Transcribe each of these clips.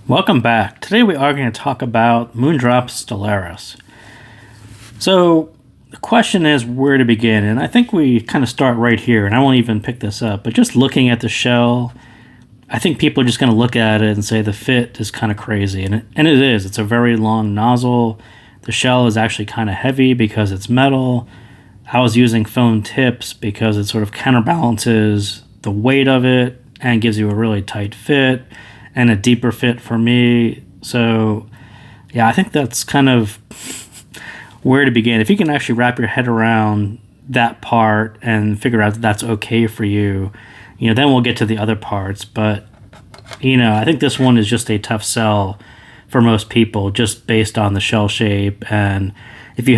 Welcome back. Today we are going to talk about Moondrop Stellaris. So the question is where to begin, and I think we kind of start right here, and I won't even pick this up, but just looking at the shell, I think people are just going to look at it and say the fit is kind of crazy, and it is. It's a very long nozzle. The shell is actually kind of heavy because it's metal. I was using foam tips because it sort of counterbalances the weight of it and gives you a really tight fit and a deeper fit for me. So yeah, I think that's kind of where to begin. If you can actually wrap your head around that part and figure out that that's okay for you, then we'll get to the other parts. But I think this one is just a tough sell for most people, just based on the shell shape. And if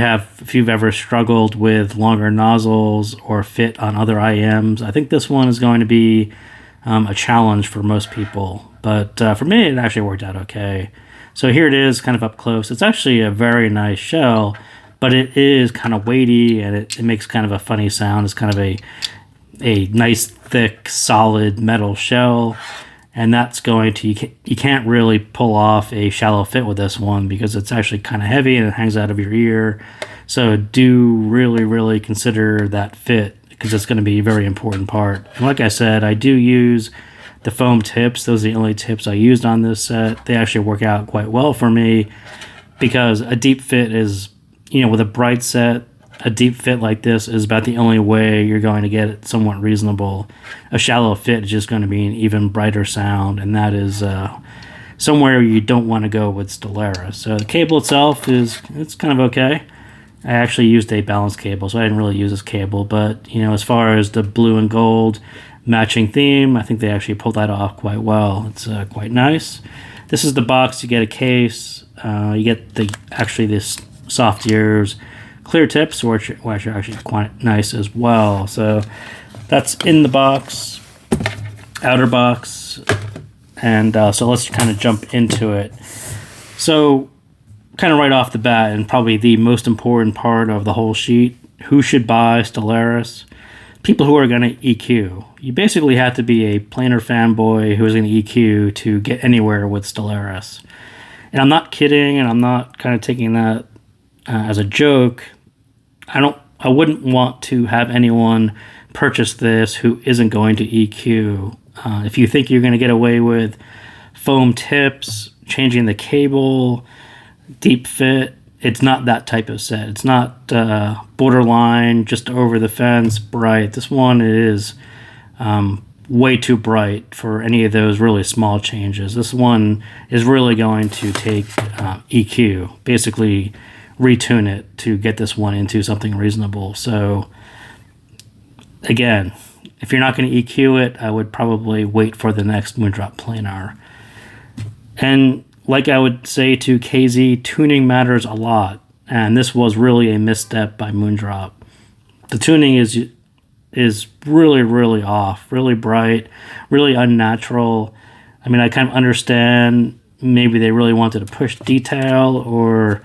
you've ever struggled with longer nozzles or fit on other IMs, I think this one is going to be a challenge for most people. But for me, it actually worked out okay. So here it is, kind of up close. It's actually a very nice shell, but it is kind of weighty, and it makes kind of a funny sound. It's kind of a nice, thick, solid metal shell. And that's going to, you can't really pull off a shallow fit with this one because it's actually kind of heavy and it hangs out of your ear. So do really, really consider that fit because it's going to be a very important part. And like I said, I do use the foam tips. Those are the only tips I used on this set. They actually work out quite well for me because a deep fit is, with a bright set, a deep fit like this is about the only way you're going to get it somewhat reasonable. A shallow fit is just going to be an even brighter sound, and that is somewhere you don't want to go with Stellaris. So the cable itself it's kind of okay. I actually used a balanced cable, so I didn't really use this cable. But as far as the blue and gold matching theme, I think they actually pulled that off quite well. It's quite nice. This is the box. You get a case. You get this soft ears, clear tips, which are actually quite nice as well. So that's in the box, outer box, and so let's kind of jump into it. So kind of right off the bat, and probably the most important part of the whole sheet, who should buy Stellaris? People who are going to EQ. You basically have to be a planar fanboy who is going to EQ to get anywhere with Stellaris. And I'm not kidding, and I'm not kind of taking that as a joke. I wouldn't want to have anyone purchase this who isn't going to EQ. If you think you're going to get away with foam tips, changing the cable, deep fit, it's not that type of set. It's not borderline, just over the fence, bright. This one is way too bright for any of those really small changes. This one is really going to take EQ, basically retune it to get this one into something reasonable. So again, if you're not going to EQ it, I would probably wait for the next Moondrop planar. And like I would say to KZ, tuning matters a lot, and this was really a misstep by Moondrop. The tuning is really, really off, really bright, really unnatural. I mean, I kind of understand maybe they really wanted to push detail, or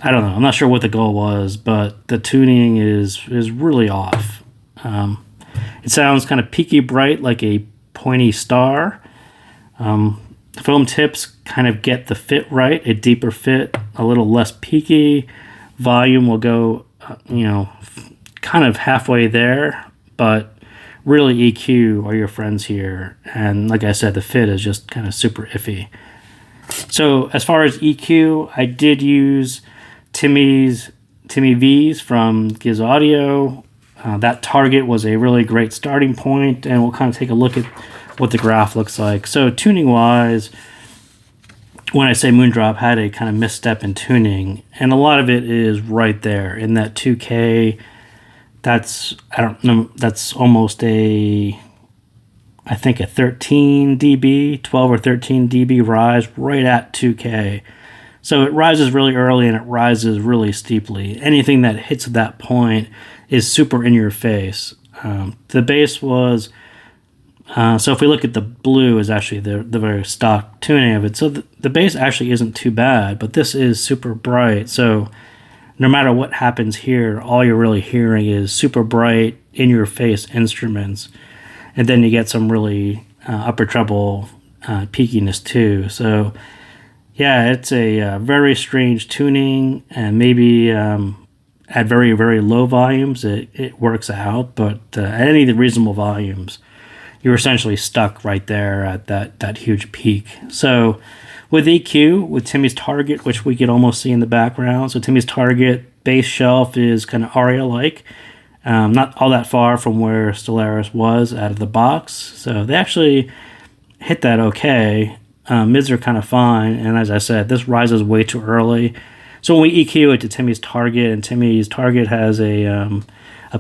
I don't know. I'm not sure what the goal was, but the tuning is really off. It sounds kind of peaky bright, like a pointy star. Foam tips kind of get the fit right, a deeper fit, a little less peaky. Volume will go, kind of halfway there, but really EQ are your friends here. And like I said, the fit is just kind of super iffy. So as far as EQ, I did use TimmyV's from Giz Audio. That Target was a really great starting point, and we'll kind of take a look at what the graph looks like. So tuning wise, when I say Moondrop had a kind of misstep in tuning, and a lot of it is right there in that 2K. That's almost I think a 13 dB, 12 or 13 dB rise right at 2K. So it rises really early and it rises really steeply. Anything that hits that point is super in your face. The bass was, so if we look at the blue is actually the very stock tuning of it. So the bass actually isn't too bad, but this is super bright. So no matter what happens here, all you're really hearing is super bright, in your face instruments. And then you get some really upper treble peakiness too. So yeah, it's a very strange tuning, and maybe at very, very low volumes it works out, but at any of the reasonable volumes, you're essentially stuck right there at that huge peak. So with EQ, with TimmyV Target, which we could almost see in the background, so TimmyV Target base shelf is kind of ARIA-like, not all that far from where Stellaris was out of the box, so they actually hit that okay. Mids are kind of fine, and as I said, this rises way too early. So when we EQ it to TimmyV Target, and TimmyV Target has a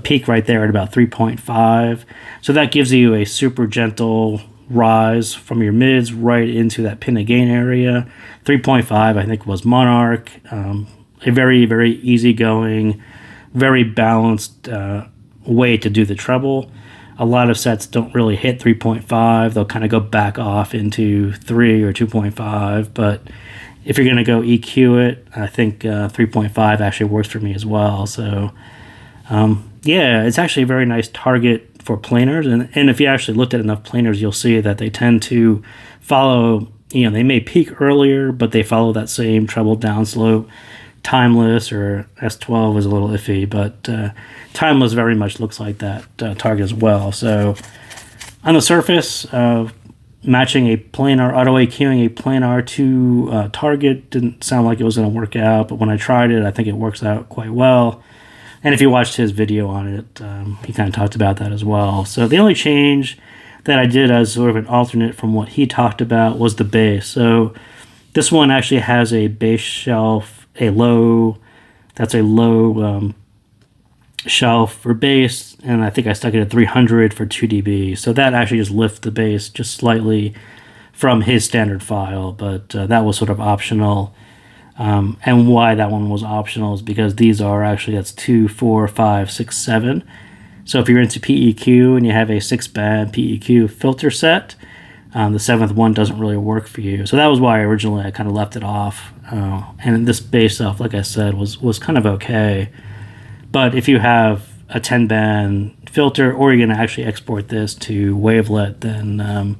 peak right there at about 3.5, so that gives you a super gentle rise from your mids right into that pin of gain area. 3.5 I think was Monarch. A very, very easygoing, very balanced way to do the treble. A lot of sets don't really hit 3.5. They'll kind of go back off into 3 or 2.5. But if you're going to go EQ it, I think 3.5 actually works for me as well. So, yeah, it's actually a very nice target for planers. And if you actually looked at enough planers, you'll see that they tend to follow, they may peak earlier, but they follow that same treble downslope. Timeless or S12 is a little iffy, but Timeless very much looks like that target as well. So on the surface, matching a planar, auto EQing a planar to target didn't sound like it was going to work out, but when I tried it, I think it works out quite well. And if you watched his video on it, he kind of talked about that as well. So the only change that I did as sort of an alternate from what he talked about was the bass. So this one actually has a bass shelf, a low shelf for bass, and I think I stuck it at 300 for 2 dB. So that actually just lifts the bass just slightly from his standard file, but that was sort of optional. And why that one was optional is because these are actually, that's 2, 4, 5, 6, 7. So if you're into PEQ and you have a 6-band PEQ filter set, the 7th one doesn't really work for you. So that was why originally I kind of left it off. And this bass stuff, like I said, was kind of okay. But if you have a 10-band filter, or you're going to actually export this to Wavelet, then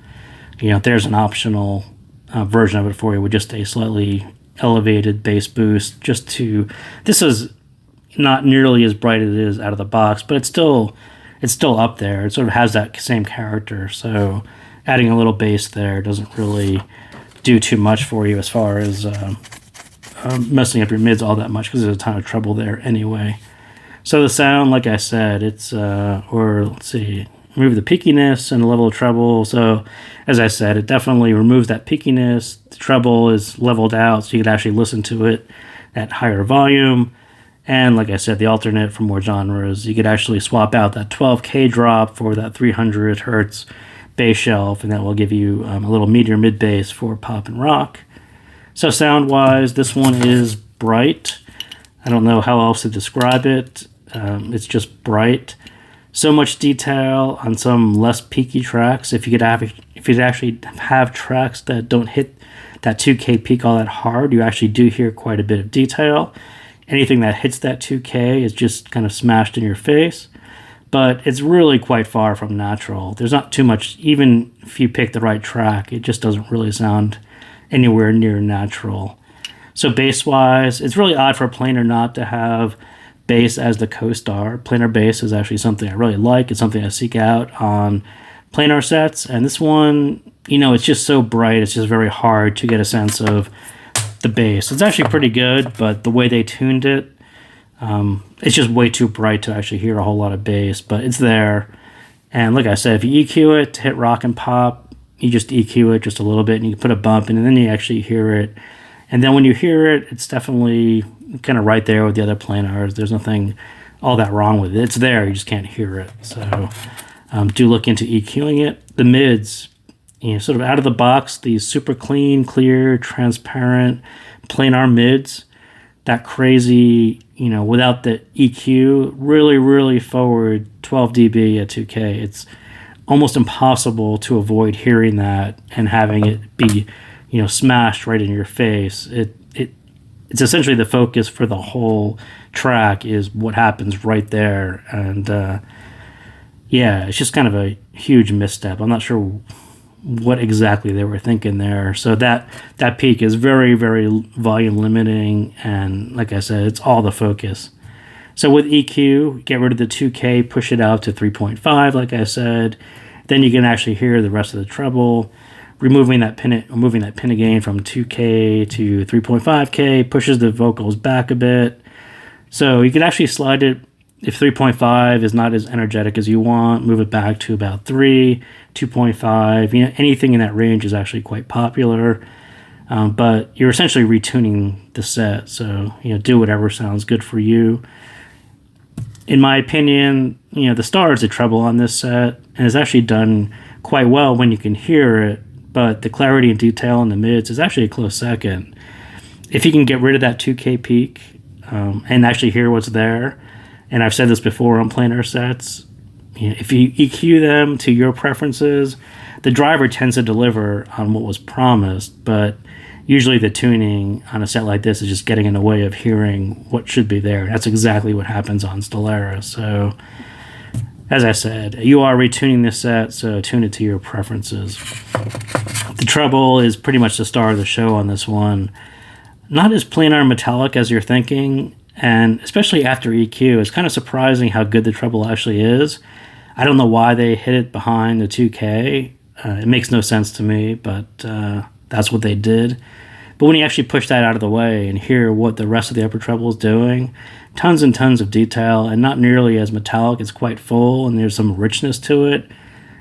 there's an optional version of it for you with just a slightly elevated bass boost. This is not nearly as bright as it is out of the box, but it's still up there. It sort of has that same character. So adding a little bass there doesn't really do too much for you as far as messing up your mids all that much, because there's a ton of treble there anyway. So the sound, like I said, it's let's see, remove the peakiness and the level of treble. So as I said, it definitely removes that peakiness. The treble is leveled out, so you can actually listen to it at higher volume. And like I said, the alternate for more genres, you could actually swap out that 12K drop for that 300 hertz bass shelf, and that will give you a little meteor mid bass for pop and rock. So sound wise, this one is bright. I don't know how else to describe it. It's just bright. So much detail on some less peaky tracks. If you actually have tracks that don't hit that 2K peak all that hard, you actually do hear quite a bit of detail. Anything that hits that 2K is just kind of smashed in your face. But it's really quite far from natural. There's not too much, even if you pick the right track, it just doesn't really sound anywhere near natural. So bass-wise, it's really odd for a planar not to have bass as the co-star. Planar bass is actually something I really like. It's something I seek out on planar sets. And this one, it's just so bright, it's just very hard to get a sense of the bass. It's actually pretty good, but the way they tuned it, it's just way too bright to actually hear a whole lot of bass, but it's there. And like I said, if you EQ it to hit rock and pop, you just EQ it just a little bit and you can put a bump in, and then you actually hear it. And then when you hear it, it's definitely kind of right there with the other planars. There's nothing all that wrong with it. It's there, you just can't hear it. So do look into EQing it. The mids, sort of out of the box, these super clean, clear, transparent planar mids, that crazy, without the EQ, really, really forward 12 dB at 2K. It's almost impossible to avoid hearing that and having it be, smashed right in your face. It's essentially the focus for the whole track is what happens right there. And yeah, it's just kind of a huge misstep. I'm not sure what exactly they were thinking there. So that peak is very, very volume limiting, and like I said, it's all the focus. So with EQ, get rid of the 2K, push it out to 3.5, like I said. Then you can actually hear the rest of the treble. Moving that pin gain from 2K to 3.5K pushes the vocals back a bit. So you can actually slide it. If 3.5 is not as energetic as you want, move it back to about 3, 2.5. Anything in that range is actually quite popular. But you're essentially retuning the set. So, do whatever sounds good for you. In my opinion, the star is the treble on this set, and it's actually done quite well when you can hear it, but the clarity and detail in the mids is actually a close second. If you can get rid of that 2K peak and actually hear what's there, and I've said this before on planar sets, if you EQ them to your preferences, the driver tends to deliver on what was promised, but usually the tuning on a set like this is just getting in the way of hearing what should be there. That's exactly what happens on Stellaris. So, as I said, you are retuning this set, so tune it to your preferences. The treble is pretty much the star of the show on this one. Not as planar metallic as you're thinking, and especially after EQ, it's kind of surprising how good the treble actually is. I don't know why they hid it behind the 2K. It makes no sense to me, but that's what they did. But when you actually push that out of the way and hear what the rest of the upper treble is doing, tons and tons of detail, and not nearly as metallic. It's quite full, and there's some richness to it.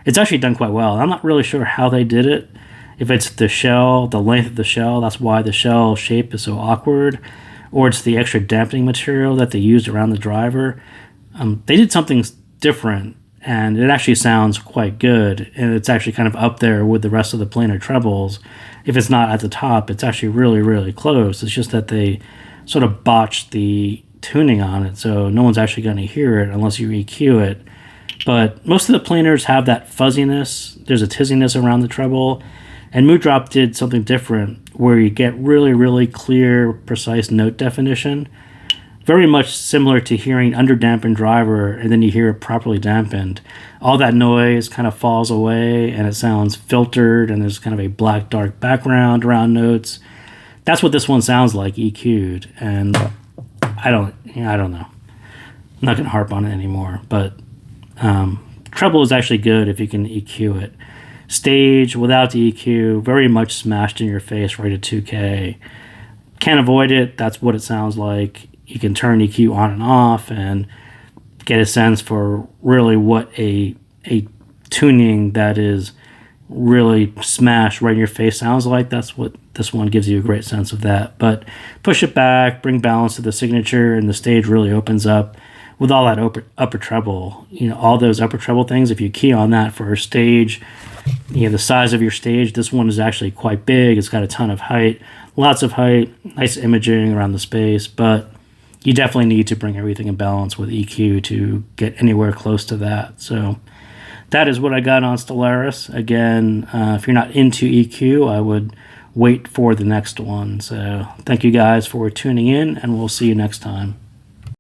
It's actually done quite well. I'm not really sure how they did it. If it's the shell, the length of the shell, that's why the shell shape is so awkward, or it's the extra dampening material that they used around the driver. They did something different, and it actually sounds quite good, and it's actually kind of up there with the rest of the planar trebles. If it's not at the top, it's actually really, really close. It's just that they sort of botched the tuning on it, so no one's actually going to hear it unless you EQ it. But most of the planars have that fuzziness. There's a tizziness around the treble, and Moondrop did something different where you get really, really clear, precise note definition. Very much similar to hearing underdampened driver, and then you hear it properly dampened. All that noise kind of falls away, and it sounds filtered, and there's kind of a black, dark background around notes. That's what this one sounds like EQ'd, and I don't know. I'm not going to harp on it anymore, but treble is actually good if you can EQ it. Stage without the EQ, very much smashed in your face right at 2K. Can't avoid it. That's what it sounds like. You can turn EQ on and off and get a sense for really what a tuning that is really smashed right in your face sounds like. That's what this one gives you a great sense of that. But push it back, bring balance to the signature, and the stage really opens up with all that upper treble. All those upper treble things, if you key on that for a stage, the size of your stage, this one is actually quite big. It's got a ton of height, lots of height, nice imaging around the space, but you definitely need to bring everything in balance with EQ to get anywhere close to that. So that is what I got on Stellaris. Again, if you're not into EQ, I would wait for the next one. So thank you guys for tuning in, and we'll see you next time.